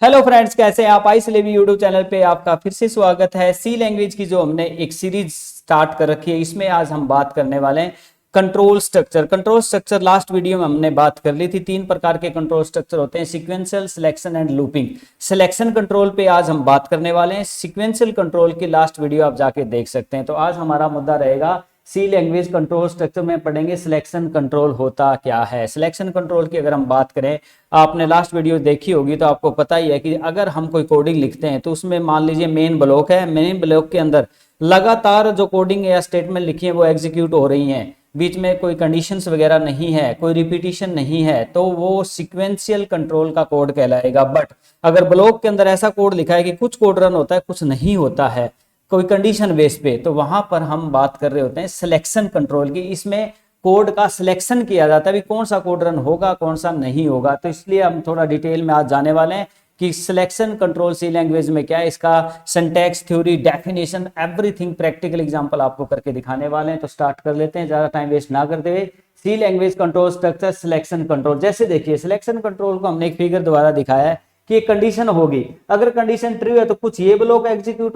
Hello friends, कैसे हैं आप? आईसीलेवी यूट्यूब चैनल पे आपका फिर से स्वागत है। सी लैंग्वेज की जो हमने एक सीरीज स्टार्ट कर रखी है, इसमें आज हम बात करने वाले हैं control structure. Control structure last video में हमने बात कर ली थी। 3 प्रकार के कंट्रोल स्ट्रक्चर होते हैं, sequential, selection and looping. Selection control पे आज हम बात करने वाले हैं। सीक्वेंशियल कंट्रोल की लास्ट वीडियो आप जाके देख सकते हैं। तो आज हमारा मुद्दा रहेगा सी लैंग्वेज कंट्रोल स्ट्रक्चर में पढ़ेंगे सिलेक्शन कंट्रोल होता क्या है। सिलेक्शन कंट्रोल की अगर हम बात करें, आपने लास्ट वीडियो देखी होगी तो आपको पता ही है कि अगर हम कोई कोडिंग लिखते हैं तो उसमें मान लीजिए मेन ब्लॉक है। मेन ब्लॉक के अंदर लगातार जो कोडिंग या स्टेटमेंट लिखी है वो एग्जीक्यूट हो रही हैं, बीच में कोई कंडीशंस वगैरह नहीं है, कोई रिपीटिशन नहीं है, तो वो सीक्वेंशियल कंट्रोल का कोड कहलाएगा। बट अगर ब्लॉक के अंदर ऐसा कोड लिखा है कि कुछ कोड रन होता है, कुछ नहीं होता है, कोई कंडीशन बेस पे, तो वहां पर हम बात कर रहे होते हैं सिलेक्शन कंट्रोल की। इसमें कोड का सिलेक्शन किया जाता है, भी कौन सा कोड रन होगा कौन सा नहीं होगा। तो इसलिए हम थोड़ा डिटेल में आज जाने वाले हैं कि सिलेक्शन कंट्रोल सी लैंग्वेज में क्या है, इसका syntax, theory, definition, everything practical example आपको करके दिखाने वाले हैं। तो स्टार्ट कर लेते हैं, ज्यादा टाइम वेस्ट ना करते हुए। C language control structure selection control. जैसे देखिए, सिलेक्शन कंट्रोल को हमने एक फिगर द्वारा दिखाया है कि एक कंडीशन होगी। अगर कंडीशन ट्रू है तो कुछ ये ब्लॉक एग्जीक्यूट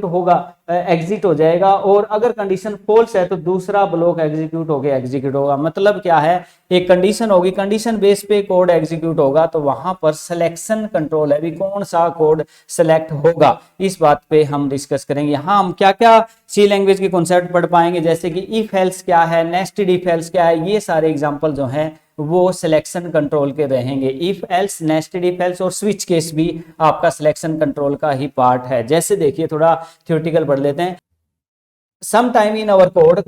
होगा, एग्जिट हो जाएगा, और अगर कंडीशन फॉल्स है तो दूसरा ब्लॉक एग्जीक्यूट होगा। मतलब क्या है, एक कंडीशन होगी, कंडीशन बेस पे कोड एग्जीक्यूट होगा, तो वहां पर सिलेक्शन कंट्रोल है, भी कौन सा कोड सिलेक्ट होगा, इस बात पे हम डिस्कस करेंगे। यहाँ हम क्या क्या सी लैंग्वेज के कॉन्सेप्ट पढ़ पाएंगे, जैसे कि इफ एल्स क्या है, नेस्टेड इफ एल्स क्या है, ये सारे एग्जाम्पल जो है वो सिलेक्शन कंट्रोल के रहेंगे। If else, nested if else और स्विच केस भी आपका सिलेक्शन कंट्रोल का ही पार्ट है। जैसे देखिए, थोड़ा थ्योरेटिकल पढ़ लेते हैं। Some time in our code,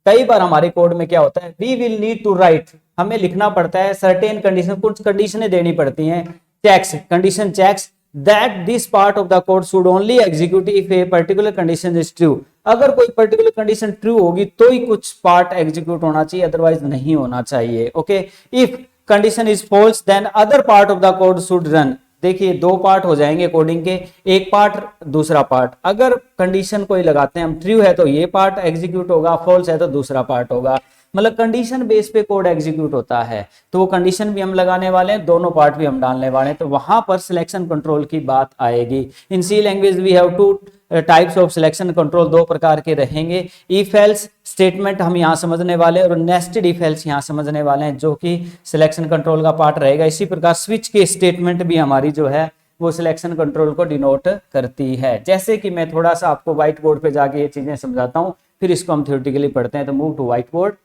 कई बार हमारे कोड में क्या होता है, we will need to write, हमें लिखना पड़ता है सर्टेन कंडीशन, कुछ कंडीशनें देनी पड़ती हैं, checks, condition checks, that this part of the code should only execute if a particular condition is true। अगर कोई पर्टिकुलर कंडीशन ट्रू होगी तो ही कुछ पार्ट एग्जीक्यूट होना चाहिए, अदरवाइज नहीं होना चाहिए। Okay, if condition is false then other part of the code should run. देखिए, 2 पार्ट हो जाएंगे कोडिंग के, एक पार्ट दूसरा पार्ट। अगर कंडीशन कोई लगाते हैं हम, ट्रू है तो ये पार्ट एग्जीक्यूट होगा, फॉल्स है तो दूसरा पार्ट होगा। मतलब कंडीशन बेस पे कोड एग्जीक्यूट होता है, तो वो कंडीशन भी हम लगाने वाले हैं, दोनों पार्ट भी हम डालने वाले हैं, तो वहां पर सिलेक्शन कंट्रोल की बात आएगी। In C language we have 2 types of selection control, 2 प्रकार के रहेंगे। इफ एल्स स्टेटमेंट हम यहाँ समझने वाले हैं और नेस्टेड इफ एल्स यहाँ समझने वाले हैं, जो कि सिलेक्शन कंट्रोल का पार्ट रहेगा। इसी प्रकार स्विच के स्टेटमेंट भी हमारी जो है वो सिलेक्शन कंट्रोल को डिनोट करती है। जैसे कि मैं थोड़ा सा आपको व्हाइट बोर्ड पे जाके ये चीजें समझाता हूँ, फिर इसको हम थ्योरेटिकली पढ़ते हैं। तो मूव टू व्हाइट बोर्ड।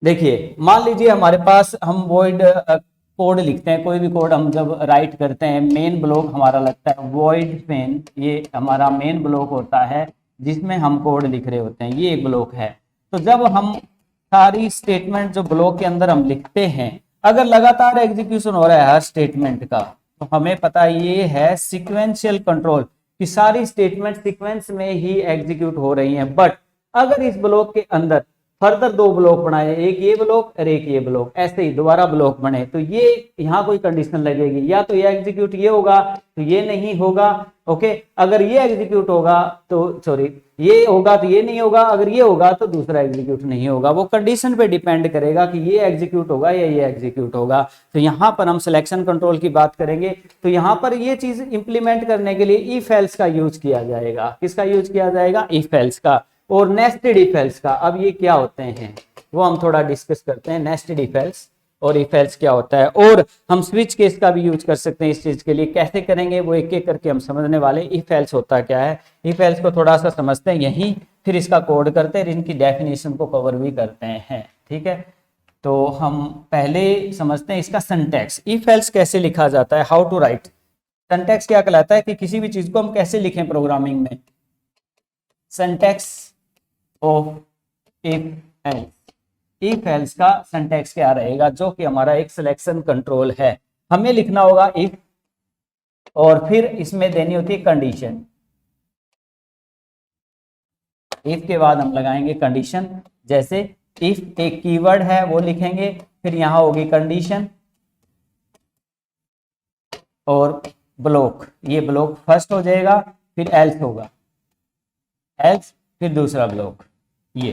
देखिए, मान लीजिए हमारे पास, हम वॉइड कोड लिखते हैं, कोई भी कोड हम जब राइट करते हैं, मेन ब्लॉक हमारा लगता है वॉइड मेन, ये हमारा मेन ब्लॉक होता है जिसमें हम कोड लिख रहे होते हैं, ये एक ब्लॉक है। तो जब हम सारी स्टेटमेंट जो ब्लॉक के अंदर हम लिखते हैं, अगर लगातार एग्जीक्यूशन हो रहा है हर स्टेटमेंट का, तो हमें पता ये है सीक्वेंशियल कंट्रोल कि सारी स्टेटमेंट सीक्वेंस में ही एग्जीक्यूट हो रही हैं। बट अगर इस ब्लॉक के अंदर फर्दर 2 ब्लॉक बनाए, एक ये ब्लॉक और एक ये ब्लॉक, ऐसे ही दोबारा ब्लॉक बने, तो ये यहाँ कोई कंडीशन लगेगी, या तो ये एग्जीक्यूट ये होगा तो ये नहीं होगा। ओके, अगर ये एग्जीक्यूट होगा तो सॉरी, ये होगा तो ये नहीं होगा, अगर ये होगा तो दूसरा एग्जीक्यूट नहीं होगा। वो कंडीशन पे डिपेंड करेगा कि ये एग्जीक्यूट होगा या ये एग्जीक्यूट होगा। तो यहाँ पर हम सिलेक्शन कंट्रोल की बात करेंगे, तो यहाँ पर ये चीज इंप्लीमेंट करने के लिए इफ एल्स का यूज किया जाएगा। किसका यूज किया जाएगा? इफ एल्स का। और नेस्टेड इफ एल्स का। अब ये क्या होते हैं वो हम थोड़ा डिस्कस करते हैं, नेस्टेड इफ एल्स और इफ एल्स क्या होता है। और हम स्विच केस का भी यूज कर सकते हैं इस चीज के लिए। कैसे करेंगे वो एक एक करके हम समझने वाले। इफ एल्स होता क्या है, इफ एल्स को थोड़ा सा समझते हैं यहीं, फिर इसका कोड करते हैं, इनकी डेफिनेशन को कवर भी करते हैं। ठीक है, तो हम पहले समझते हैं इसका सिंटैक्स। इफ एल्स कैसे लिखा जाता है, हाउ टू राइट। सिंटैक्स क्या कहलाता है कि किसी भी चीज को हम कैसे लिखें प्रोग्रामिंग में। Syntax of if else, if else का सिंटैक्स क्या रहेगा, जो कि हमारा एक सिलेक्शन कंट्रोल है। हमें लिखना होगा इफ, और फिर इसमें देनी होती है कंडीशन। इफ के बाद हम लगाएंगे कंडीशन, जैसे इफ एक कीवर्ड है वो लिखेंगे, फिर यहां होगी कंडीशन और ब्लॉक, ये ब्लॉक फर्स्ट हो जाएगा, फिर एल्स होगा, एल्स फिर दूसरा ब्लॉक, ये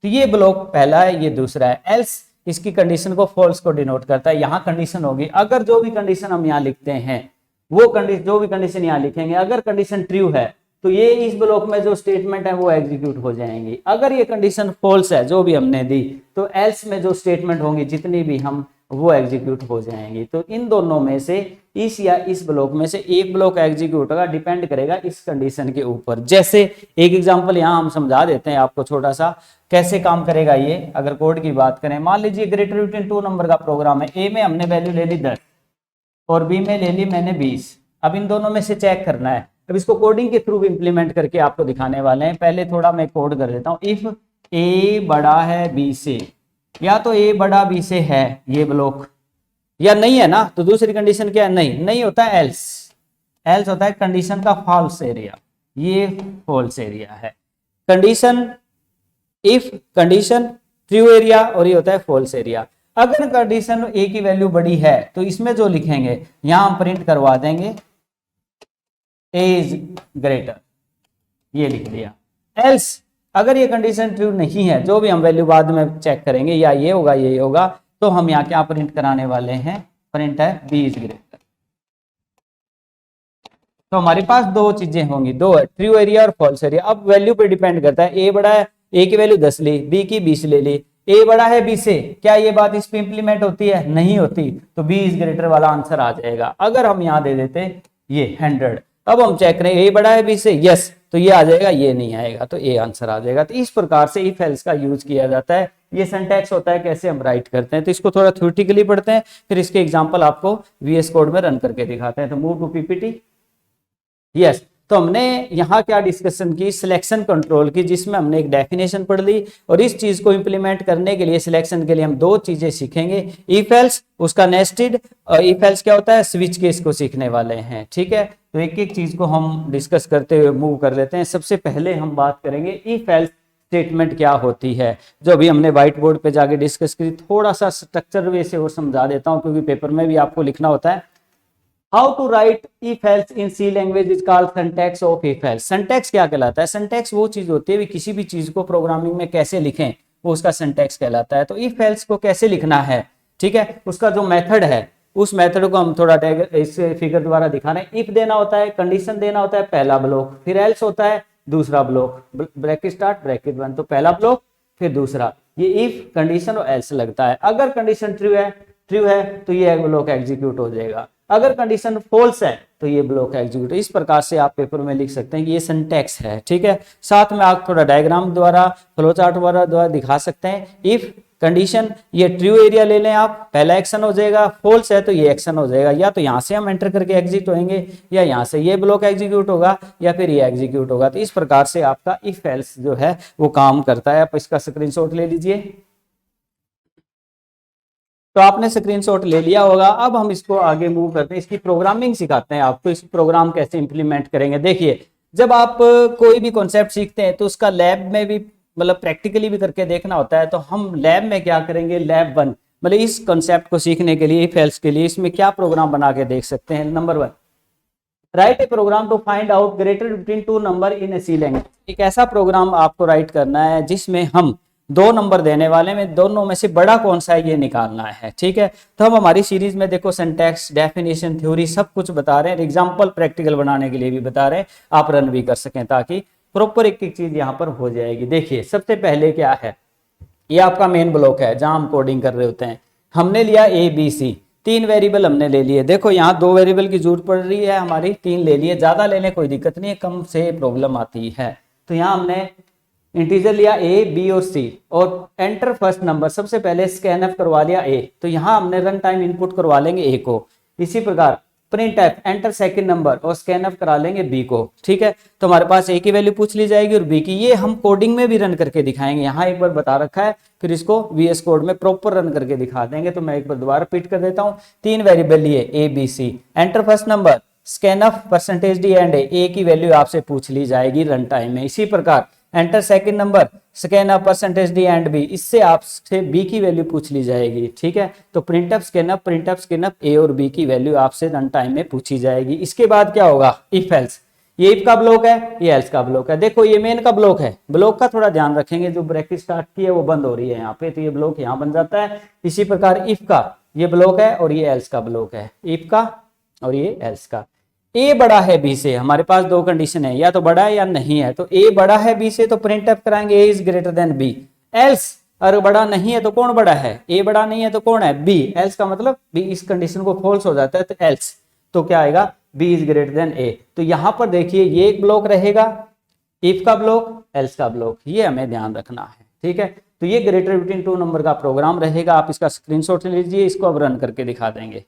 तो ये ब्लॉक पहला है, ये दूसरा है। एल्स इसकी कंडीशन को फॉल्स को डिनोट करता है। यहाँ कंडीशन होगी, अगर जो भी कंडीशन हम यहाँ लिखते हैं वो कंडीशन, जो भी कंडीशन यहाँ लिखेंगे, अगर कंडीशन ट्रू है तो ये इस ब्लॉक में जो स्टेटमेंट है वो एग्जीक्यूट हो जाएंगी। अगर ये कंडीशन फॉल्स है जो भी हमने दी तो एल्स में जो स्टेटमेंट होंगी जितनी भी हम वो एग्जीक्यूट हो जाएंगी। तो इन दोनों में से इस या इस ब्लॉक में से एक ब्लॉक एग्जीक्यूट होगा, डिपेंड करेगा इस कंडीशन के ऊपर। जैसे एक एग्जांपल यहाँ हम समझा देते हैं आपको छोटा सा, कैसे काम करेगा ये। अगर कोड की बात करें, मान लीजिए ग्रेटर देन 2 नंबर का प्रोग्राम है। ए में हमने वैल्यू ले ली 10 और बी में ले ली मैंने 20। अब इन दोनों में से चेक करना है। अब इसको कोडिंग के थ्रू इंप्लीमेंट करके आपको दिखाने वाले हैं। पहले थोड़ा मैं कोड कर देता हूँ। इफ ए बड़ा है बी से, या तो ए बड़ा बी से है ये ब्लॉक, या नहीं है ना, तो दूसरी कंडीशन क्या है, नहीं होता है एल्स। एल्स होता है कंडीशन का फॉल्स एरिया, ये फॉल्स एरिया है। Condition if condition true area और ये होता है फॉल्स एरिया। अगर कंडीशन ए की वैल्यू बड़ी है तो इसमें जो लिखेंगे यहां हम प्रिंट करवा देंगे ए इज ग्रेटर, ये लिख दिया। एल्स अगर ये कंडीशन ट्रू नहीं है, जो भी हम वैल्यू बाद में चेक करेंगे, या ये होगा ये होगा, तो हम यहाँ क्या प्रिंट कराने वाले हैं, प्रिंट है बी इज ग्रेटर। तो हमारे पास दो चीजें होंगी, दो है, ट्रू एरिया और फॉल्स एरिया। अब वैल्यू पे डिपेंड करता है, ए बड़ा है, ए की वैल्यू 10 ली, बी की 20 ले ली। ए बड़ा है बी से, क्या ये बात इस पे इंप्लीमेंट होती है, नहीं होती, तो बी इज ग्रेटर वाला आंसर आ जाएगा। अगर हम यहाँ दे देते ये 100, अब हम चेक करें ए बड़ा है बी से, यस, तो ये आ जाएगा, ये नहीं आएगा, तो ए आंसर आ जाएगा। तो इस प्रकार से इफ एल्स का यूज किया जाता है। ये सिंटैक्स होता है, कैसे हम राइट करते हैं। तो इसको थोड़ा थ्योरेटिकली पढ़ते हैं, फिर इसके एग्जांपल आपको वीएस कोड में रन करके दिखाते हैं। तो मूव टू पीपीटी। यस, तो हमने यहाँ क्या डिस्कशन की, सिलेक्शन कंट्रोल की, जिसमें हमने एक डेफिनेशन पढ़ ली। और इस चीज को इंप्लीमेंट करने के लिए, सिलेक्शन के लिए हम दो चीजें सीखेंगे, इफ एल्स, उसका नेस्टेड, और इफ एल्स क्या होता है, स्विच केस को सीखने वाले हैं। ठीक है, तो एक एक चीज को हम डिस्कस करते हुए मूव कर लेते हैं। सबसे पहले हम बात करेंगे इफ एल्स स्टेटमेंट क्या होती है, जो अभी हमने व्हाइट बोर्ड पे जाके डिस्कस की। थोड़ा सा स्ट्रक्चर वे से और समझा देता हूँ, क्योंकि पेपर में भी आपको लिखना होता है। How to write if else in C language is called syntax of if else. Syntax क्या कहलाता है, सिंटैक्स वो चीज होती है, किसी भी चीज को प्रोग्रामिंग में कैसे लिखें वो उसका सिंटैक्स कहलाता है। तो इफ एल्स को कैसे लिखना है, ठीक है, उसका जो मेथड है, उस मेथड को हम थोड़ा इस फिगर द्वारा दिखा रहे हैं। इफ देना होता है, कंडीशन देना होता है पहला ब्लॉक, फिर एल्स होता है दूसरा ब्लॉक, ब्रैकेट स्टार्ट ब्रैकेट बंद, तो पहला ब्लॉक फिर दूसरा, ये इफ कंडीशन और एल्स लगता है। अगर कंडीशन ट्रू है तो ये ब्लॉक एग्जीक्यूट हो जाएगा, अगर कंडीशन फॉल्स है तो ये ब्लॉक एग्जीक्यूट। इस प्रकार से आप पेपर में लिख सकते हैं कि ये सिंटैक्स है। ठीक है, साथ में आप थोड़ा डायग्राम द्वारा, फ्लो चार्ट द्वारा दिखा सकते हैं। इफ कंडीशन, ये ट्रू एरिया ले लें आप, पहला एक्शन हो जाएगा, फॉल्स है तो ये एक्शन हो जाएगा, या तो यहाँ से हम एंटर करके एग्जिट होंगे, या यहाँ से ये ब्लॉक एग्जीक्यूट होगा, या फिर ये एग्जीक्यूट होगा। तो इस प्रकार से आपका इफ एल्स जो है वो काम करता है। आप इसका स्क्रीनशॉट ले लीजिए। तो आपने स्क्रीनशॉट ले लिया होगा। अब हम इसको आगे मूव करते हैं, इसकी प्रोग्रामिंग सिखाते हैं आपको, इस प्रोग्राम कैसे इंप्लीमेंट करेंगे। देखिए, जब आप कोई भी कॉन्सेप्ट सीखते हैं तो उसका लैब में भी, मतलब प्रैक्टिकली भी करके देखना होता है। तो हम लैब में क्या करेंगे, लैब 1, मतलब इस कॉन्सेप्ट को सीखने के लिए, इफ एल्स के लिए, इसमें क्या प्रोग्राम बना के देख सकते हैं। Number 1, write a program to find out greater between 2 number in a C language. एक ऐसा प्रोग्राम आपको राइट करना है जिसमें हम 2 नंबर देने वाले में, दोनों में से बड़ा कौन सा है ये निकालना है। ठीक है, तो हम हमारी सीरीज में देखो सिंटैक्स, डेफिनेशन, थ्योरी सब कुछ बता रहे हैं, एग्जांपल प्रैक्टिकल बनाने के लिए भी बता रहे हैं, आप रन भी कर सकें, ताकि प्रॉपर एक एक चीज यहाँ पर हो जाएगी। देखिए, सबसे पहले क्या है, ये आपका मेन ब्लॉक है जहां हम कोडिंग कर रहे होते हैं। हमने लिया ए बी सी, 3 वेरिएबल हमने ले लिए। देखो यहाँ 2 वेरिएबल की जरूरत पड़ रही है हमारी, 3 ले लिए, ज्यादा लेने कोई दिक्कत नहीं है, कम से प्रॉब्लम आती है। तो यहाँ हमने इंटीजर लिया ए बी और सी, और एंटर फर्स्ट नंबर, सबसे पहले स्कैनफ करवा लिया ए, तो यहाँ हमने रन टाइम इनपुट करवा लेंगे ए को। इसी प्रकार print F, enter second number और स्कैनफ करा लेंगे बी को। ठीक है, तो हमारे पास ए की वैल्यू पूछ ली जाएगी और बी की, ये हम कोडिंग में भी रन करके दिखाएंगे। यहाँ एक बार बता रखा है, फिर इसको वीएस कोड में प्रॉपर रन करके दिखा देंगे। तो मैं एक बार दोबारा रिपीट कर देता हूँ। 3 वेरिएबल लिए A B C, enter first number, scanf percentage D and A की वैल्यू आपसे पूछ ली जाएगी रन टाइम में। इसी प्रकार enter second number, scanf percentage D and b, इससे आपसे बी की वैल्यू पूछ ली जाएगी। ठीक है, तो प्रिंटअप स्कैनअप ए और बी की वैल्यू आपसे रन टाइम में पूछी जाएगी। इसके बाद क्या होगा, इफ एल्स, ये इफ का ब्लॉक है, ये एल्स का ब्लॉक है। देखो ये मेन का ब्लॉक है, ब्लॉक का थोड़ा ध्यान रखेंगे, जो ब्रैकेट स्टार्ट की है वो बंद हो रही है यहाँ पे, तो ये ब्लॉक यहाँ बन जाता है। इसी प्रकार इफ का ये ब्लॉक है और ये एल्स का ब्लॉक है, इफ का और ये एल्स का। ए बड़ा है बी से, हमारे पास दो कंडीशन है, या तो बड़ा है या नहीं है। तो ए बड़ा है बी से तो प्रिंट अप कराएंगे A is greater than B. Else अगर बड़ा नहीं है तो कौन बड़ा है, ए बड़ा नहीं है तो कौन है, बी। एल्स का मतलब बी इस कंडीशन को फॉल्स हो जाता है तो एल्स, तो क्या आएगा, B is greater than A. तो यहां पर देखिए ये एक ब्लॉक रहेगा, इफ का ब्लॉक, एल्स का ब्लॉक, ये हमें ध्यान रखना है, ठीक है। तो ये ग्रेटर बिटवीन टू नंबर का प्रोग्राम रहेगा। आप इसका स्क्रीनशॉट लीजिए, इसको अब रन करके दिखा देंगे।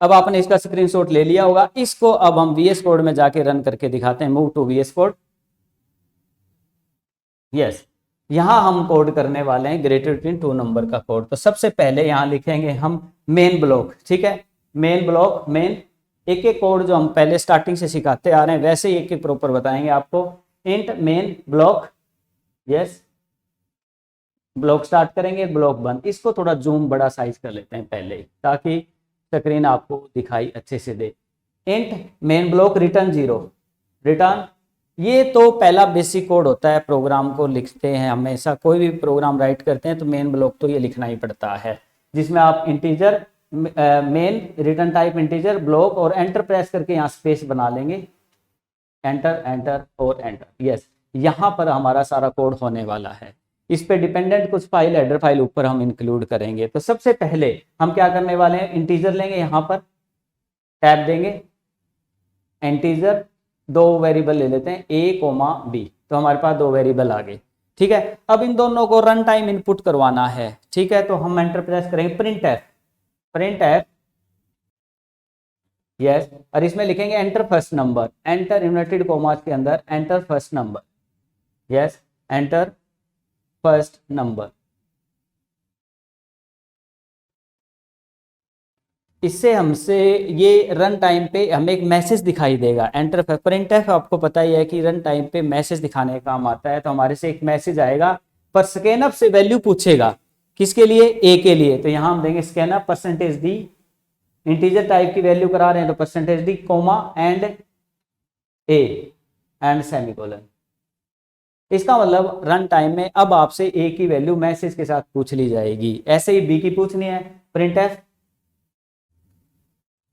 अब आपने इसका स्क्रीनशॉट ले लिया होगा, इसको अब हम वीएस कोड में जाके रन करके दिखाते हैं। Move to VS code. Yes, यहां हम कोड करने वाले हैं ग्रेटर बिटवीन टू नंबर का कोड। तो सबसे पहले यहां लिखेंगे हम मेन ब्लॉक, ठीक है। मेन ब्लॉक, मेन, एक एक कोड जो हम पहले स्टार्टिंग से सिखाते आ रहे हैं वैसे ही एक एक प्रॉपर बताएंगे आपको। Int main block, yes, block start करेंगे, ब्लॉक बंद। इसको थोड़ा जूम बड़ा साइज कर लेते हैं पहले, ताकि स्क्रीन आपको दिखाई अच्छे से दे। Int main block return 0, return, ये तो पहला बेसिक कोड होता है, प्रोग्राम को लिखते हैं हमेशा, कोई भी प्रोग्राम राइट करते हैं तो मेन ब्लॉक तो ये लिखना ही पड़ता है, जिसमें आप integer main, return type integer, block और एंटर प्रेस करके यहाँ स्पेस बना लेंगे, एंटर एंटर और एंटर। यस, यहाँ पर हमारा सारा कोड होने वाला है। इस पे डिपेंडेंट कुछ फाइल, हेडर फाइल ऊपर हम इंक्लूड करेंगे। तो सबसे पहले हम क्या करने वाले हैं, इंटीजर लेंगे, यहाँ पर टैब देंगे, इंटीजर, दो वेरिएबल ले लेते हैं ए कोमा बी, तो हमारे पास दो वेरिएबल आ गए, ठीक है। अब इन दोनों को रन टाइम इनपुट करवाना है, ठीक है। तो हम एंटर प्रेस करेंगे, print F, print F, yes, और इसमें लिखेंगे enter first number, enter inverted commas के अंदर enter first number, yes, enter first number. इससे हमसे ये रन टाइम पे हमें एक मैसेज दिखाई देगा, एंटर प्रिंट एफ, आपको पता ही है कि रन टाइम पे मैसेज दिखाने का काम आता है। तो हमारे से एक मैसेज आएगा, पर स्कैनअप से वैल्यू पूछेगा, किसके लिए, ए के लिए। तो यहां हम देंगे scanf percentage D, integer type की वैल्यू करा रहे हैं तो percentage D coma and A and semicolon. इसका मतलब रन टाइम में अब आपसे ए की वैल्यू मैसेज के साथ पूछ ली जाएगी। ऐसे ही बी की पूछनी है, print F,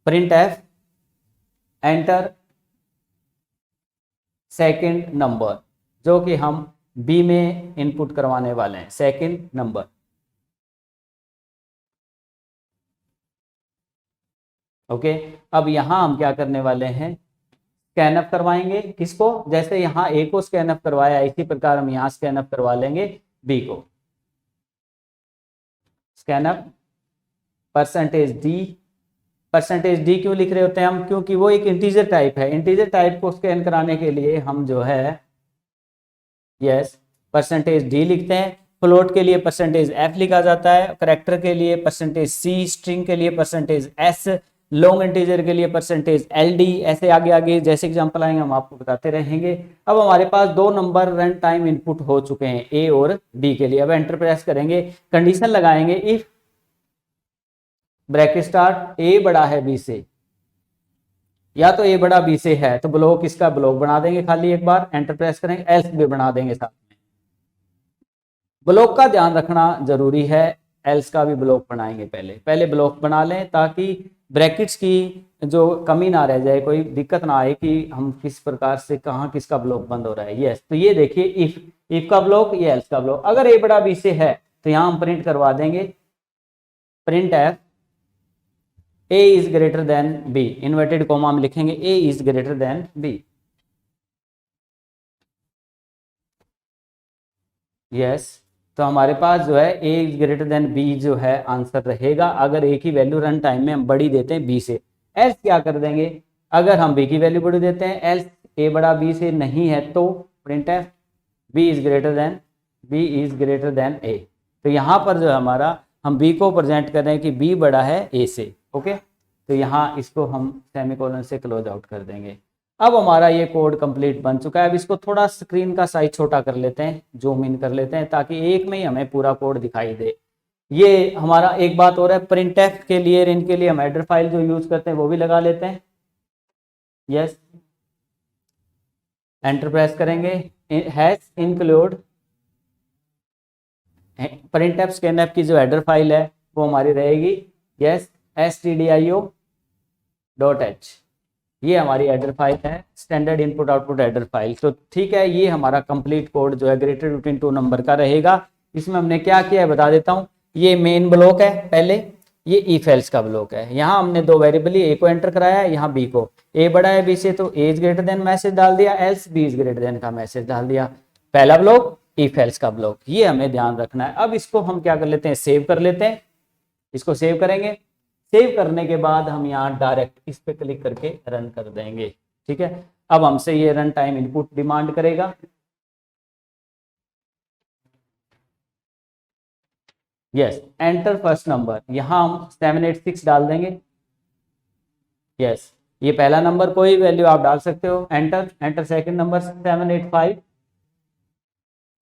print F, enter second number, जो कि हम बी में इनपुट करवाने वाले हैं, सेकंड नंबर। ओके, अब यहां हम क्या करने वाले हैं, स्कैनअप करवाएंगे, किसको, जैसे यहां ए को स्कैनअप करवाया इसी प्रकार हम यहां स्कैनअप करवा लेंगे बी को। Scanf percentage D, percentage D क्यों लिख रहे होते हैं हम, क्योंकि वो एक इंटीजर टाइप है। इंटीजर टाइप को स्कैन कराने के लिए हम जो है, यस, परसेंटेज डी लिखते हैं। फ्लोट के लिए परसेंटेज एफ लिखा जाता है, करेक्टर के लिए परसेंटेज सी, स्ट्रिंग के लिए परसेंटेज एस, लॉन्ग इंटीजर के लिए परसेंटेज एल डी, ऐसे आगे आगे जैसे एग्जांपल आएंगे हम आपको बताते रहेंगे। अब हमारे पास दो नंबर रन टाइम इनपुट हो चुके हैं, ए और बी के लिए। अब एंटर प्रेस करेंगे, कंडीशन लगाएंगे, इफ ब्रैकेट स्टार्ट ए बड़ा है बी से, या तो ए बड़ा बी से है तो ब्लॉक, इसका ब्लॉक बना देंगे खाली एक बार, एंटर प्रेस करेंगे, एल्स भी बना देंगे साथ में। ब्लॉक का ध्यान रखना जरूरी है, एल्स का भी ब्लॉक बनाएंगे, पहले पहले ब्लॉक बना लें ताकि ब्रैकेट्स की जो कमी ना रह जाए, कोई दिक्कत ना आए कि हम किस प्रकार से कहाँ किसका ब्लॉक बंद हो रहा है। यस, तो ये देखिए इफ का ब्लॉक, ये एल्स का ब्लॉक। अगर ए बड़ा बी से है तो यहाँ हम प्रिंट करवा देंगे, printf A is greater than B, inverted comma में लिखेंगे A is greater than B. Yes, तो हमारे पास जो है A is greater than B जो है आंसर रहेगा, अगर ए की वैल्यू रन टाइम में हम बड़ी देते हैं बी से। एल्स क्या कर देंगे, अगर हम बी की वैल्यू बड़ी देते हैं, एल्स ए बड़ा बी से नहीं है तो printf B is greater than, B is greater than A. तो यहाँ पर जो हमारा हम बी को प्रेजेंट कर रहे हैं कि बी बड़ा है ए से। ओके, तो यहाँ इसको हम सेमीकोलन से क्लोज आउट कर देंगे। अब हमारा ये कोड कंप्लीट बन चुका है। अब इसको थोड़ा स्क्रीन का साइज छोटा कर लेते हैं, जूम इन कर लेते हैं, ताकि एक में ही हमें पूरा कोड दिखाई दे। ये हमारा एक बात हो रहा है, प्रिंटफ के लिए, इनके लिए हम हेडर फाइल जो यूज करते हैं वो भी लगा लेते हैं। यस, एंटर प्रेस करेंगे, हैश इंक्लूड प्रिंटफ स्कैनफ की जो हेडर फाइल है वो हमारी रहेगी यस stdio.h, ये हमारी हेडर फाइल है, standard input output header file. तो ठीक है, ये हमारा कंप्लीट कोड जो है ग्रेटर रूटीन 2 नंबर का रहेगा। इसमें हमने क्या किया है बता देता हूँ। ये मेन ब्लॉक है, पहले ये इफ एल्स का ब्लॉक है। यहाँ हमने दो वेरिएबल, ए को एंटर कराया है, यहाँ बी को। ए बड़ा है बी से तो a is greater than message डाल दिया, else b is greater than का मैसेज डाल दिया। पहला ब्लॉक इफ एल्स का ब्लॉक, ये हमें ध्यान रखना है। अब इसको हम क्या कर लेते हैं, सेव कर लेते हैं। इसको सेव करेंगे, सेव करने के बाद हम यहाँ डायरेक्ट इस पे क्लिक करके रन कर देंगे। ठीक है, अब हमसे ये रन टाइम इनपुट डिमांड करेगा। यस, एंटर फर्स्ट नंबर, यहाँ हम 786 डाल देंगे। यस, ये पहला नंबर, कोई वैल्यू आप डाल सकते हो। Enter, enter second number 785,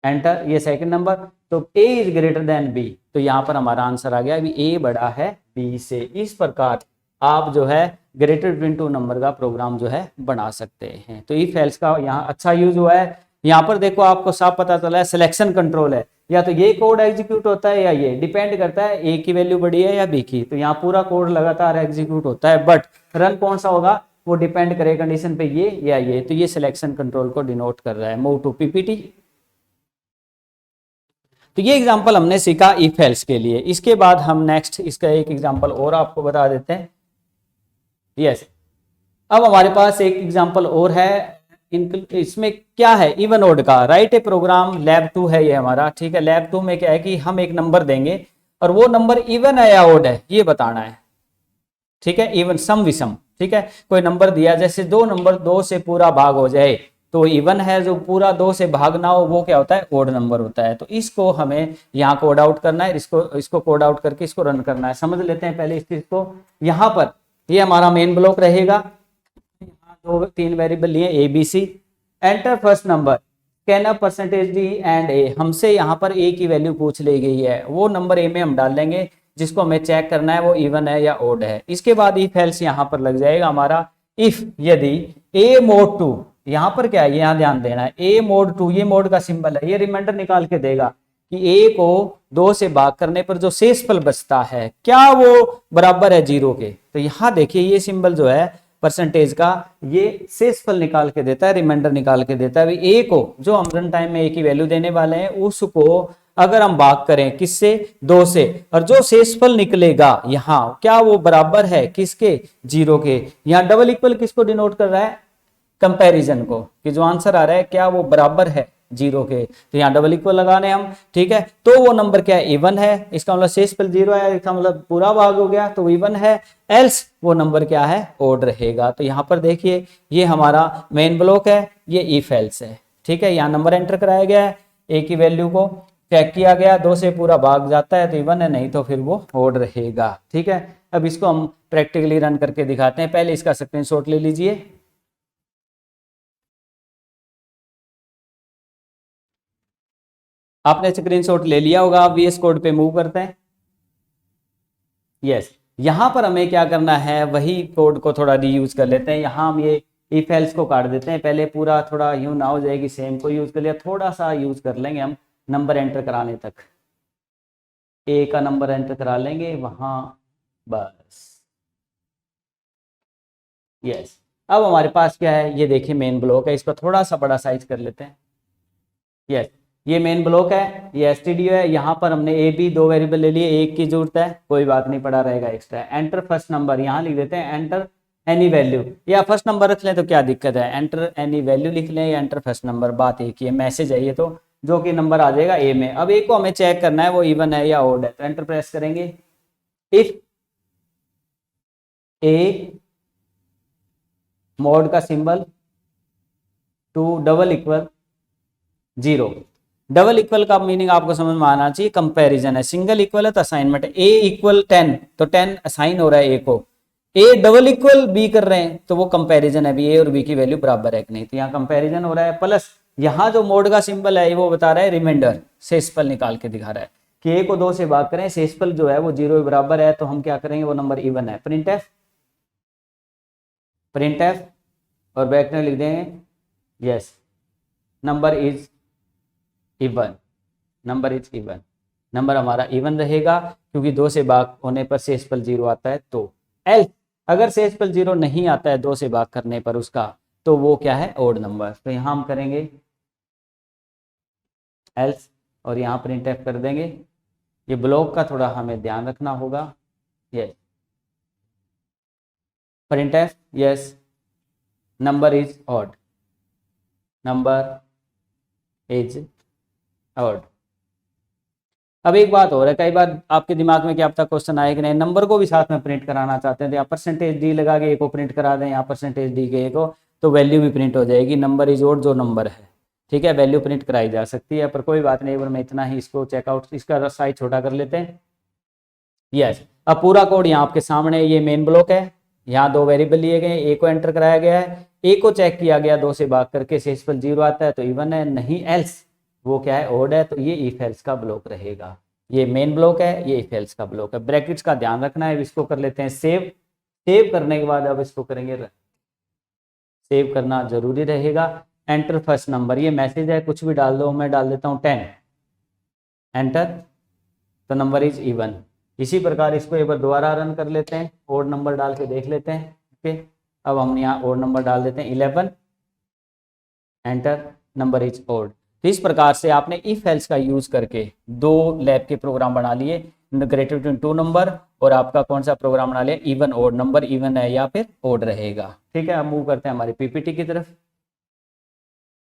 enter, ये सेकंड नंबर। तो a is greater then b, तो यहाँ पर हमारा आंसर आ गया, अभी a बड़ा है b से। इस प्रकार आप जो है ग्रेटर देन 2 नंबर का प्रोग्राम जो है बना सकते हैं। तो इफ एल्स का यहाँ अच्छा यूज हुआ है। यहाँ पर देखो आपको साफ पता चला है, सिलेक्शन कंट्रोल है, या तो ये कोड एग्जीक्यूट होता है या ये, डिपेंड करता है a की वैल्यू बड़ी है या b की। तो यहाँ पूरा कोड लगातार एग्जीक्यूट होता है, बट रन कौन सा होगा वो डिपेंड करे कंडीशन पे, ये या ये। तो ये सिलेक्शन कंट्रोल को डिनोट कर रहा है। Move to PPT. तो ये एग्जांपल हमने सीखा इफ एल्स के लिए। इसके बाद हम नेक्स्ट इसका एक एग्जांपल और आपको बता देते हैं। यस, अब हमारे पास एक एग्जांपल और है। इसमें क्या है, इवन ओड का। राइट ए प्रोग्राम, लैब 2 है ये हमारा। ठीक है, लैब 2 में क्या है कि हम एक नंबर देंगे और वो नंबर इवन है या ओड है ये बताना है। ठीक है, इवन, सम विषम। ठीक है, कोई नंबर दिया, जैसे 2 नंबर 2 से पूरा भाग हो जाए तो इवन है, जो पूरा 2 से भाग ना हो वो क्या होता है, ओड नंबर होता है। तो इसको हमें यहाँ कोड आउट करना है, इसको कोड आउट करके इसको रन करना है। समझ लेते हैं पहले इस चीज को। यहाँ पर ये हमारा मेन ब्लॉक रहेगा। यहाँ 2-3 वेरिएबल लिए A B C. Enter first number, scanf percentage D and A. हमसे यहाँ पर ए की वैल्यू पूछ ली गई है, वो नंबर ए में हम डाल लेंगे जिसको हमें चेक करना है वो इवन है या ओड है। इसके बाद इफ एल्स यहाँ पर लग जाएगा हमारा। इफ यदि ए मोड 2, यहाँ पर क्या है, यहाँ ध्यान देना है, ए मोड 2, ये मोड का सिंबल है, ये रिमाइंडर निकाल के देगा कि ए को 2 से भाग करने पर जो शेषफल बचता है क्या वो बराबर है 0 के। तो यहाँ देखिए ये सिंबल जो है परसेंटेज का, ये शेषफल निकाल के देता है, रिमाइंडर निकाल के देता है। ए को जो हम रन टाइम में ए की वैल्यू देने वाले हैं उसको अगर हम भाग करें किससे, 2 से, और जो शेषफल निकलेगा यहाँ क्या वो बराबर है किसके, 0 के। यहाँ डबल इक्वल किसको डिनोट कर रहा है, कंपैरिजन को, कि जो आंसर आ रहा है क्या वो बराबर है 0 के। तो यहाँ डबल इक्वल लगाने हम। ठीक है, तो वो नंबर क्या है, इवन है, इसका मतलब शेषफल 0 है, इसका मतलब पूरा भाग हो गया तो इवन है। एल्स वो नंबर क्या है, ओड रहेगा। तो यहाँ पर देखिए ये हमारा मेन ब्लॉक है, ये इफ एल्स है। ठीक है, यहाँ नंबर एंटर कराया गया है, ए की वैल्यू को चेक किया गया, 2 से पूरा भाग जाता है तो इवन है, नहीं तो फिर वो ओड रहेगा। ठीक है, अब इसको हम प्रैक्टिकली रन करके दिखाते हैं। पहले इसका स्क्रीनशॉट ले लीजिए। आपने स्क्रीनशॉट ले लिया होगा, आप वीएस कोड पे मूव करते हैं। यस, यहां पर हमें क्या करना है, वही कोड को थोड़ा रीयूज कर लेते हैं। यहां हम ये इफ एल्स को काट देते हैं, पहले पूरा थोड़ा यूं ना हो जाएगी, सेम को यूज कर लिया, थोड़ा सा यूज कर लेंगे हम नंबर एंटर कराने तक। ए का नंबर एंटर करा लेंगे वहां, बस। यस, अब हमारे पास क्या है, ये देखिए मेन ब्लॉक है, इसको थोड़ा सा बड़ा साइज कर लेते हैं। यस, ये मेन ब्लॉक है, ये एसटीडीओ है। यहाँ पर हमने ए बी 2 वेरिएबल ले लिए, एक की जरूरत है, कोई बात नहीं, पड़ा रहेगा एक्स्ट्रा। एंटर फर्स्ट नंबर, यहाँ लिख देते हैं एंटर एनी वैल्यू, या फर्स्ट नंबर रख लें तो क्या दिक्कत है, एंटर एनी वैल्यू लिख लें या एंटर फर्स्ट नंबर, बात एक ही है। मैसेज है ये तो, जो कि नंबर आ जाएगा ए में। अब ए को हमें चेक करना है वो इवन है या ओड है, तो एंटर प्रेस करेंगे। इफ ए मोड का symbol 2 double equal 0। Double equal का मीनिंग आपको समझ में आना चाहिए, कंपैरिजन है। सिंगल इक्वल है तो असाइनमेंट है। ए इक्वल 10 तो 10 असाइन हो रहा है ए को, ए डबल इक्वल बी कर रहे हैं तो वो कंपैरिजन है, भी ए और बी की वैल्यू बराबर है कि नहीं, तो यहाँ कंपैरिजन हो रहा है। प्लस यहाँ जो मोड का सिंबल है वो बता रहा है रिमाइंडर, शेषफल निकाल के दिखा रहा है कि a को 2 से भाग करें, शेषफल जो है वो 0 के बराबर है, तो हम क्या करेंगे, वो नंबर इवन है। प्रिंट एफ और ब्रैकेट में लिख देंगे yes number is even, number हमारा इवन रहेगा, क्योंकि 2 से भाग होने पर शेषफल 0 आता है। तो एल्स अगर शेषफल 0 नहीं आता है 2 से भाग करने पर उसका, तो वो क्या है, ओड नंबर। तो यहां हम करेंगे एल्स और यहां प्रिंट एफ कर देंगे। ये ब्लॉक का थोड़ा हमें ध्यान रखना होगा। Yes print F yes number is odd, अब एक बात हो रहा है, कई बार आपके दिमाग में क्या पता क्वेश्चन आए कि नहीं, नंबर को भी साथ में प्रिंट कराना चाहते हैं, तो यहाँ परसेंटेज डी लगा के ए को प्रिंट करा दें, यहाँ परसेंटेज डी के ए को, तो वैल्यू भी प्रिंट हो जाएगी। नंबर इज ऑड जो नंबर है, ठीक है, वैल्यू प्रिंट कराई जा सकती है, पर कोई बात नहीं, मैं इतना ही इसको चेकआउट, इसका साइज छोटा कर लेते हैं। यस अब पूरा कोड यहाँ आपके सामने, ये मेन ब्लॉक है, यहाँ 2 वेरिएबल लिए गए, ए को एंटर कराया गया है, ए को चेक किया गया, 2 से भाग करके शेषफल 0 आता है तो इवन है, नहीं एल्स वो क्या है, ओड है, तो ये इफ एल्स का ब्लॉक रहेगा। ये मेन ब्लॉक है, ये इफ एल्स का ब्लॉक है। ब्रैकेट्स का ध्यान रखना है, इसको कर लेते हैं सेव करने के बाद अब इसको करेंगे, सेव करना जरूरी रहेगा। एंटर फर्स्ट नंबर, ये मैसेज है, कुछ भी डाल दो, मैं डाल देता हूँ 10, एंटर, तो नंबर इज इवन। इसी प्रकार इसको एक बार दोबारा रन कर लेते हैं, ओड नंबर डाल के देख लेते हैं। ओके अब हम यहाँ ओड नंबर डाल देते हैं 11, एंटर, नंबर इज ओड। तो इस प्रकार से आपने इफ एल्स का यूज करके 2 लैब के प्रोग्राम बना लिए, ग्रेटर देन 2 नंबर, और आपका कौन सा प्रोग्राम बना लिया, इवन ओड, नंबर इवन है या फिर ओड रहेगा। ठीक है, अब मूव करते हैं हमारी पीपीटी की तरफ।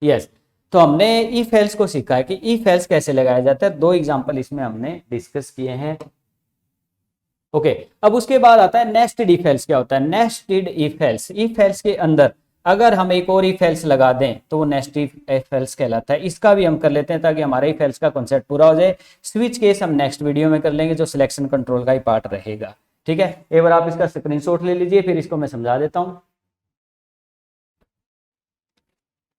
यस तो हमने इफ एल्स को सीखा है कि इफ एल्स कैसे लगाया जाता है, 2 एग्जांपल इसमें हमने डिस्कस किए हैं। ओके अब उसके बाद आता है नेस्टेड इफ एल्स। क्या होता है nested if else? If else के अंदर अगर हम एक और इफ एल्स लगा दें तो वो नेस्टेड इफ एल्स कहलाता है। इसका भी हम कर लेते हैं ताकि हमारा इफ एल्स का कॉन्सेप्ट पूरा हो जाए। स्विच केस हम नेक्स्ट वीडियो में कर लेंगे, जो सिलेक्शन कंट्रोल का ही पार्ट रहेगा। ठीक है, एक बार आप इसका स्क्रीनशॉट ले लीजिए, फिर इसको मैं समझा देता हूं।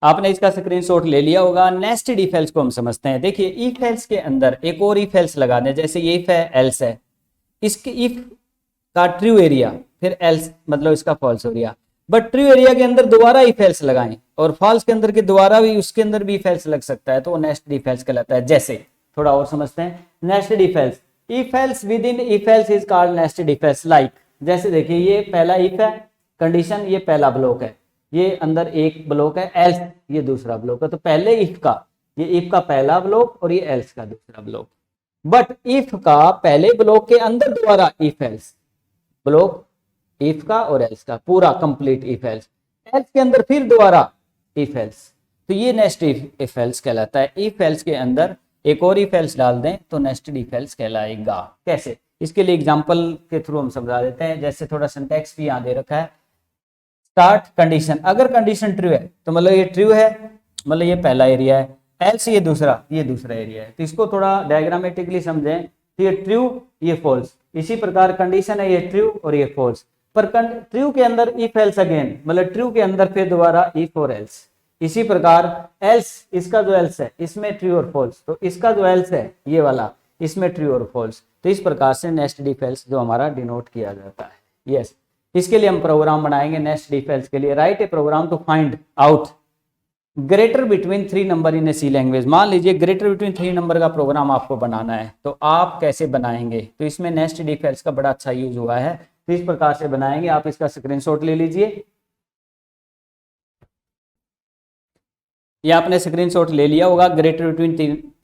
आपने इसका स्क्रीनशॉट ले लिया होगा। नेस्टेड इफ एल्स को हम समझते हैं। देखिए इफ एल्स के अंदर एक और इफ एल्स लगा दें, जैसे ये इफ है एल्स है, इसके इफ का ट्रू एरिया फिर एल्स मतलब इसका false area, but true area के अंदर दोबारा इफ एल्स लगाएं और फॉल्स के अंदर के दोबारा भी उसके अंदर भी इफ एल्स लग सकता है, तो वो नेस्टेड इफ एल्स कहलाता है। जैसे थोड़ा और समझते हैं nested if else with in if else is called nested if else. Like जैसे देखिए ये पहला इफ है कंडीशन, ये पहला ब्लॉक है, ये अंदर एक ब्लॉक है एल्स, ये दूसरा ब्लॉक है, तो पहले इफ का ये इफ का पहला ब्लॉक और ये एल्स का दूसरा ब्लॉक। बट इफ का पहले ब्लॉक के अंदर दोबारा इफ एल्स, ब्लॉक इफ का और एल्स का पूरा कंप्लीट इफ एल्स, एल्स के अंदर फिर दोबारा इफ एल्स, तो ये नेस्टेड इफ एल्स कहलाता है। इफ एल्स के अंदर एक और इफ एल्स डाल दें तो नेस्टेड इफ एल्स कहलाएगा। कैसे? इसके लिए एग्जांपल के थ्रू हम समझा देते हैं। जैसे थोड़ा सिंटैक्स भी यहाँ दे रखा है। स्टार्ट कंडीशन, अगर कंडीशन ट्रू है तो मतलब ये ट्रू है, मतलब ये पहला एरिया है, एल्स ये दूसरा एरिया है। तो इसको थोड़ा डायग्रामेटिकली समझें, तो ये ट्रू ये फॉल्स, इसी प्रकार कंडीशन है ये ट्रू और ये फॉल्स, पर ट्रू के अंदर इफ एल्स अगेन, मतलब ट्रू के अंदर फिर दोबारा इफ और एल्स। इसी प्रकार एल्स, इसका जो एल्स है इसमें ट्रू और फॉल्स, तो इसका जो एल्स है ये वाला इसमें ट्रू और फॉल्स। तो इस प्रकार से नेस्टेड इफ एल्स जो हमारा डिनोट किया जाता है। यस इसके लिए हम प्रोग्राम बनाएंगे नेस्टेड इफ एल्स के लिए। Write a program to find out greater between 3 number in a C language. मान लीजिए ग्रेटर बिटवीन 3 नंबर का प्रोग्राम आपको बनाना है, तो आप कैसे बनाएंगे? तो इसमें नेस्टेड इफ एल्स का बड़ा अच्छा यूज हुआ है, तो इस प्रकार से बनाएंगे। आप इसका स्क्रीनशॉट ले लीजिए, ये आपने स्क्रीनशॉट ले लिया होगा ग्रेटर बिटवीन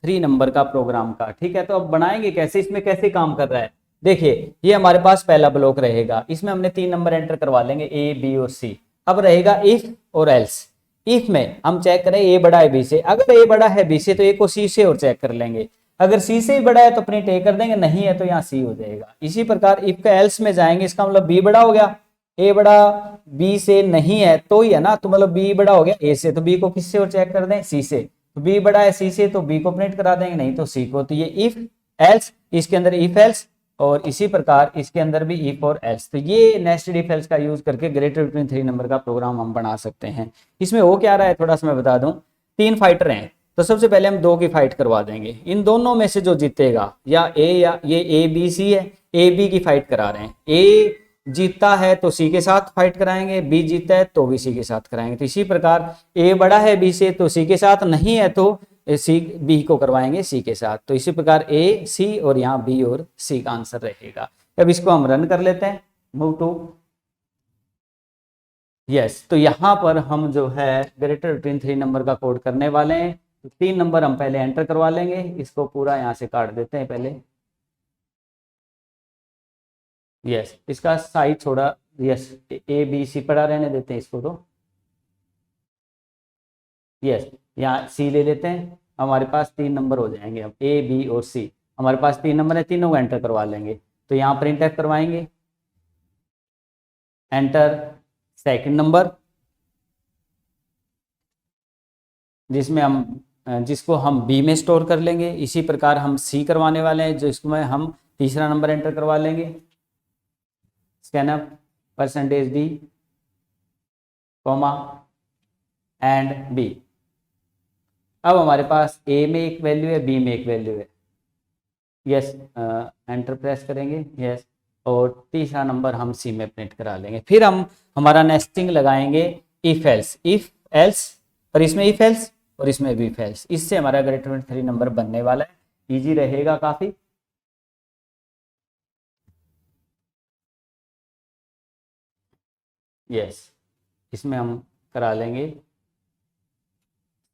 3 नंबर का प्रोग्राम का। ठीक है, तो अब बनाएंगे कैसे, इसमें कैसे काम कर रहा है? देखिए ये हमारे पास पहला ब्लॉक रहेगा, इसमें हमने 3 नंबर एंटर करवा लेंगे ए बी और सी। अब रहेगा इफ और एल्स। इफ में हम चेक करें ए बड़ा है बी से, अगर ए बड़ा है बी से तो ए को सी से और चेक कर लेंगे, अगर सी से ही बड़ा है तो प्रिंट ए कर देंगे, नहीं है तो यहाँ सी हो जाएगा। इसी प्रकार इफ का एल्स में जाएंगे, इसका मतलब बी बड़ा हो गया, ए बड़ा बी से नहीं है तो ही है ना, तो मतलब बी बड़ा हो गया ए से, तो बी को किससे और चेक कर दें, सी से। तो बी बड़ा है सी से तो बी को प्रिंट करा देंगे, नहीं तो सी को। तो ये इफ एल्स, इसके अंदर इफ एल्स, और इसी प्रकार इसके अंदर भी इफ और एल्स। तो ये नेस्टेड इफ एल्स का यूज करके ग्रेटर बिटवीन 3 नंबर का प्रोग्राम हम बना सकते हैं। इसमें हो क्या रहा है थोड़ा सा मैं बता दूं। 3 फाइटर हैं, तो सबसे पहले हम दो की फाइट करवा देंगे। इन दोनों में से जो जीतेगा, या ये ए बी सी है, ए बी की फाइट करा रहे हैं। ए जीतता है तो सी के साथ फाइट कराएंगे, बी जीतता है तो बी सी के साथ कराएंगे। तो इसी प्रकार ए बड़ा है बी से तो सी के साथ, नहीं है तो सी बी को करवाएंगे सी के साथ। तो इसी प्रकार ए सी और यहाँ बी और सी का आंसर रहेगा। अब इसको हम रन कर लेते हैं, मूव टू यस। तो यहाँ पर हम जो है ग्रेटर बिटवीन 3 नंबर का कोड करने वाले हैं। तो 3 नंबर हम पहले एंटर करवा लेंगे, इसको पूरा यहाँ से काट देते हैं पहले। यस, इसका साइज थोड़ा, यस ए बी सी पड़ा रहने देते हैं इसको। तो यस, यहाँ सी ले लेते हैं, हमारे पास 3 नंबर हो जाएंगे। अब ए बी और सी हमारे पास 3 नंबर है, तीनों को एंटर करवा लेंगे। तो यहाँ प्रिंट एफ करवाएंगे, एंटर सेकंड नंबर, जिसको हम बी में स्टोर कर लेंगे। इसी प्रकार हम सी करवाने वाले हैं, जिसमें हम तीसरा नंबर एंटर करवा लेंगे, scanf percentage d comma and b. अब हमारे पास ए में एक वैल्यू है, बी में एक वैल्यू है। यस, एंटर प्रेस करेंगे, यस, और तीसरा नंबर हम सी में प्रिंट करा लेंगे। फिर हम हमारा नेस्टिंग लगाएंगे इफ एल्स, और इसमें इफ एल्स और इसमें भी इफ एल्स। इससे हमारा ग्रेटर देन 3 नंबर बनने वाला है। इजी रहेगा काफी। यस, इसमें हम करा लेंगे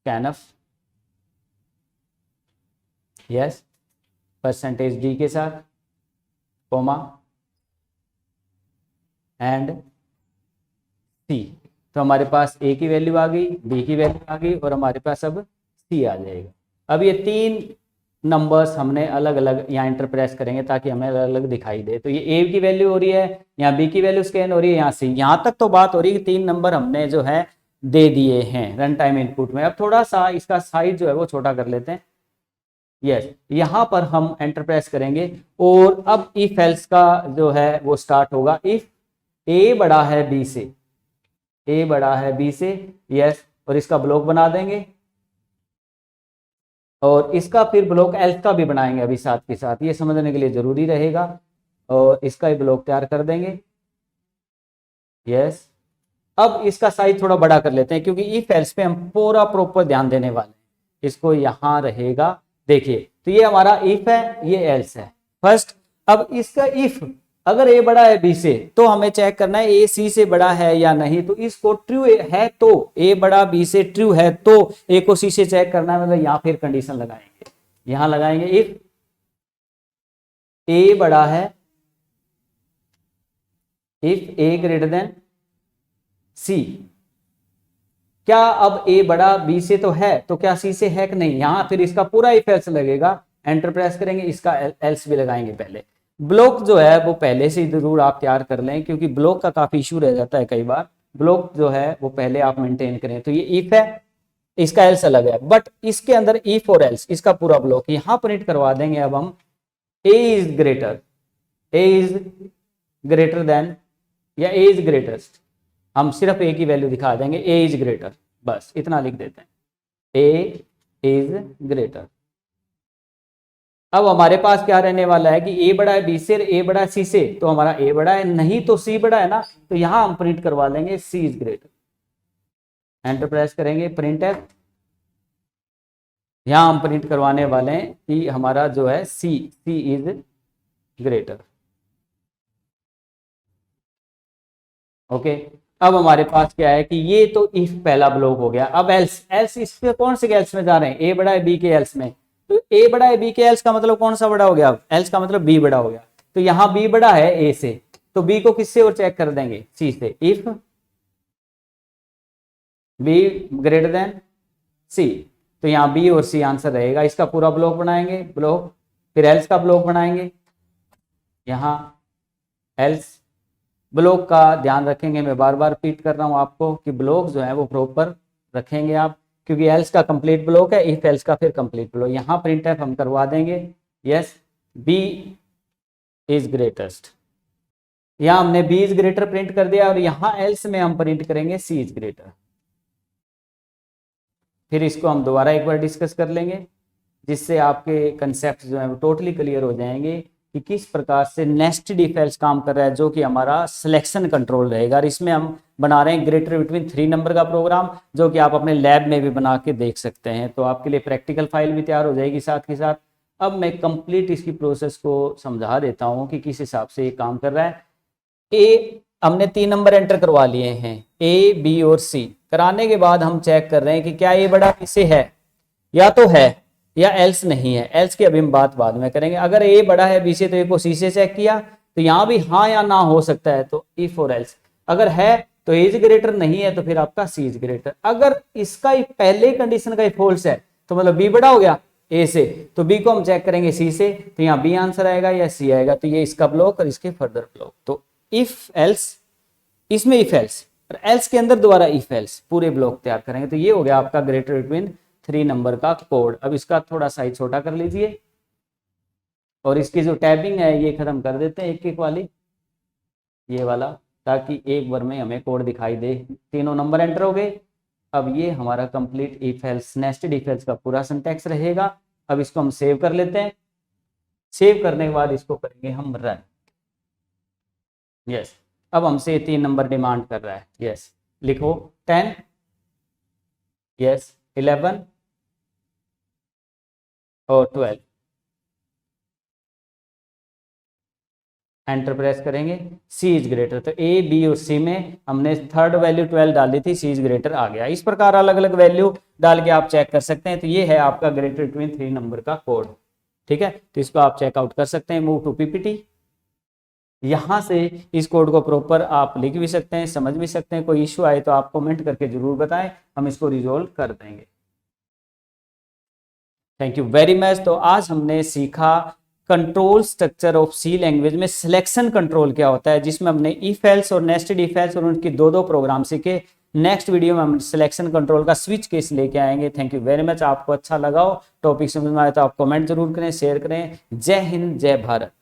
स्कैनफ, यस, परसेंटेज डी के साथ कोमा एंड सी। तो हमारे पास ए की वैल्यू आ गई, बी की वैल्यू आ गई, और हमारे पास अब सी आ जाएगा। अब ये 3 नंबर्स हमने अलग अलग यहाँ इंटर प्रेस करेंगे ताकि हमें अलग अलग दिखाई दे। तो ये ए की वैल्यू हो रही है, यहाँ बी की वैल्यू स्कैन हो रही है, यहाँ सी। यहाँ तक तो बात हो रही है कि 3 नंबर हमने जो है दे दिए हैं रन टाइम इनपुट में। अब थोड़ा सा इसका साइज जो है वो छोटा कर लेते हैं। यस, यहाँ पर हम एंटर प्रेस करेंगे, और अब इफ एल्स का जो है वो स्टार्ट होगा। इफ ए बड़ा है बी से, ए बड़ा है बी से, यस, और इसका ब्लॉक बना देंगे, और इसका फिर ब्लॉक एल्स का भी बनाएंगे अभी साथ के साथ, ये समझने के लिए जरूरी रहेगा। और इसका ही ब्लॉक तैयार कर देंगे, यस। अब इसका साइज थोड़ा बड़ा कर लेते हैं, क्योंकि इफ एल्स पे हम पूरा प्रॉपर ध्यान देने वाले हैं। इसको यहां रहेगा, देखिए, तो ये हमारा इफ है, ये एल्स है फर्स्ट। अब इसका इफ अगर ए बड़ा है बी से, तो हमें चेक करना है ए सी से बड़ा है या नहीं। तो इसको ट्रू है तो ए बड़ा बी से ट्रू है तो ए को सी से चेक करना है, मतलब यहां फिर कंडीशन लगाएंगे, यहां लगाएंगे इफ ए बड़ा है, इफ ए ग्रेटर देन सी। क्या अब ए बड़ा बी से तो है, तो क्या सी से है कि नहीं, यहां फिर इसका पूरा इफ एल्स लगेगा। एंटर प्रेस करेंगे, इसका एल्स भी लगाएंगे। पहले ब्लॉक जो है वो पहले से जरूर आप तैयार कर लें, क्योंकि ब्लॉक का काफी इशू रह जाता है कई बार। ब्लॉक जो है वो पहले आप मेंटेन करें। तो ये इफ है, इसका एल्स अलग है, बट इसके अंदर इफ और एल्स, इसका पूरा ब्लॉक यहां प्रिंट करवा देंगे। अब हम ए इज ग्रेटर देन, या ए इज ग्रेटेस्ट, हम सिर्फ ए की वैल्यू दिखा देंगे, ए इज ग्रेटर, बस इतना लिख देते हैं, ए इज ग्रेटर। अब हमारे पास क्या रहने वाला है कि ए बड़ा है बी से, ए बड़ा है सी से, तो हमारा ए बड़ा है, नहीं तो सी बड़ा है ना, तो यहां हम प्रिंट करवा लेंगे सी इज ग्रेटर। एंटर प्रेस करेंगे, प्रिंट एफ, यहां हम प्रिंट करवाने वाले हैं कि हमारा जो है सी इज ग्रेटर। ओके, अब हमारे पास क्या है कि ये तो इफ पहला ब्लॉक हो गया। अब एल्स इस पे कौन से एल्स में जा रहे हैं, ए बड़ा है बी के एल्स में। तो ए बड़ा है बी के एल्स का मतलब कौन सा बड़ा हो गया, एल्स का मतलब बी बड़ा हो गया। तो यहाँ बी बड़ा है ए से, तो बी को किससे और चेक कर देंगे, सी से। इफ बी ग्रेटर देन सी, तो यहाँ बी और सी आंसर रहेगा। इसका पूरा ब्लॉक बनाएंगे, ब्लॉक, फिर एल्स का ब्लॉक बनाएंगे, यहाँ एल्स ब्लॉक का ध्यान रखेंगे। मैं बार बार रिपीट कर रहा हूं आपको कि ब्लॉक जो है वो प्रॉपर रखेंगे आप, क्योंकि एल्स का कंप्लीट ब्लॉक है, इफ एल्स का फिर कंप्लीट ब्लॉक। यहां प्रिंट एफ हम करवा देंगे, यस, बी इज ग्रेटेस्ट। यहां हमने बी इज ग्रेटर प्रिंट कर दिया, और यहां एल्स में हम प्रिंट करेंगे सी इज ग्रेटर। फिर इसको हम दोबारा एक बार डिस्कस कर लेंगे, जिससे आपके कंसेप्ट जो है वो टोटली क्लियर हो जाएंगे कि किस प्रकार से नेस्टेड इफ एल्स काम कर रहा है, जो कि हमारा सिलेक्शन कंट्रोल रहेगा। और इसमें हम बना रहे हैं ग्रेटर बिटवीन 3 नंबर का प्रोग्राम, जो कि आप अपने लैब में भी बना के देख सकते हैं। तो आपके लिए प्रैक्टिकल फाइल भी तैयार हो जाएगी साथ के साथ। अब मैं कंप्लीट इसकी प्रोसेस को समझा देता हूँ कि किस हिसाब से ये काम कर रहा है। ए हमने 3 नंबर एंटर करवा लिए हैं, ए बी और सी। कराने के बाद हम चेक कर रहे हैं कि क्या ये बड़ा इसे है, या तो है या एल्स नहीं है। एल्स की अभी हम बात बाद में करेंगे। अगर ए बड़ा है बी से तो ए को सी से चेक किया, तो यहाँ भी हाँ या ना हो सकता है, तो इफ और एल्स। अगर है तो ए इज ग्रेटर, नहीं है तो फिर आपका सी इज ग्रेटर। अगर इसका पहले कंडीशन का फॉल्स है तो मतलब बी बड़ा हो गया ए से, तो बी को हम चेक करेंगे सी से, तो यहाँ बी आंसर आएगा या सी आएगा। तो ये इसका ब्लॉक और इसके फर्दर ब्लॉक। तो इफ एल्स, इसमें इफ एल्स और एल्स के अंदर दोबारा इफ एल्स, पूरे ब्लॉक तैयार करेंगे। तो ये हो गया आपका ग्रेटर बिटवीन 3 नंबर का कोड। अब इसका थोड़ा साइज छोटा कर लीजिए और इसकी जो टैबिंग है ये खत्म कर देते हैं एक एक वाली, ये वाला, ताकि एक बार में हमें कोड दिखाई दे। तीनों नंबर एंटर हो गए। अब ये हमारा complete if else, nested if else का पूरा सिंटैक्स रहेगा। अब इसको हम सेव कर लेते हैं। सेव करने के बाद इसको करेंगे हम रन। यस, अब हमसे 3 नंबर डिमांड कर रहा है। यस, लिखो 10, यस 11 और 12। एंटर प्रेस करेंगे, सी इज ग्रेटर। तो ए बी और सी में हमने थर्ड वैल्यू 12 डाली थी, सी इज ग्रेटर आ गया। इस प्रकार अलग अलग वैल्यू डाल के आप चेक कर सकते हैं। तो ये है आपका ग्रेटर बिटवीन 3 नंबर का कोड। ठीक है, तो इसको आप चेकआउट कर सकते हैं। Move to PPT. यहां से इस कोड को प्रॉपर आप लिख भी सकते हैं, समझ भी सकते हैं। कोई इश्यू आए तो आप कमेंट करके जरूर बताएं, हम इसको रिजोल्व कर देंगे। Thank you very much. तो आज हमने सीखा control structure of C language में सिलेक्शन कंट्रोल क्या होता है, जिसमें हमने इफ एल्स और नेस्टेड इफ एल्स और उनकी दो प्रोग्राम सीखे। नेक्स्ट वीडियो में हम सिलेक्शन कंट्रोल का स्विच केस लेके आएंगे। Thank you very much. आपको अच्छा लगा हो, टॉपिक समझ में आया तो आप कमेंट जरूर करें, शेयर करें। जय हिंद, जय भारत।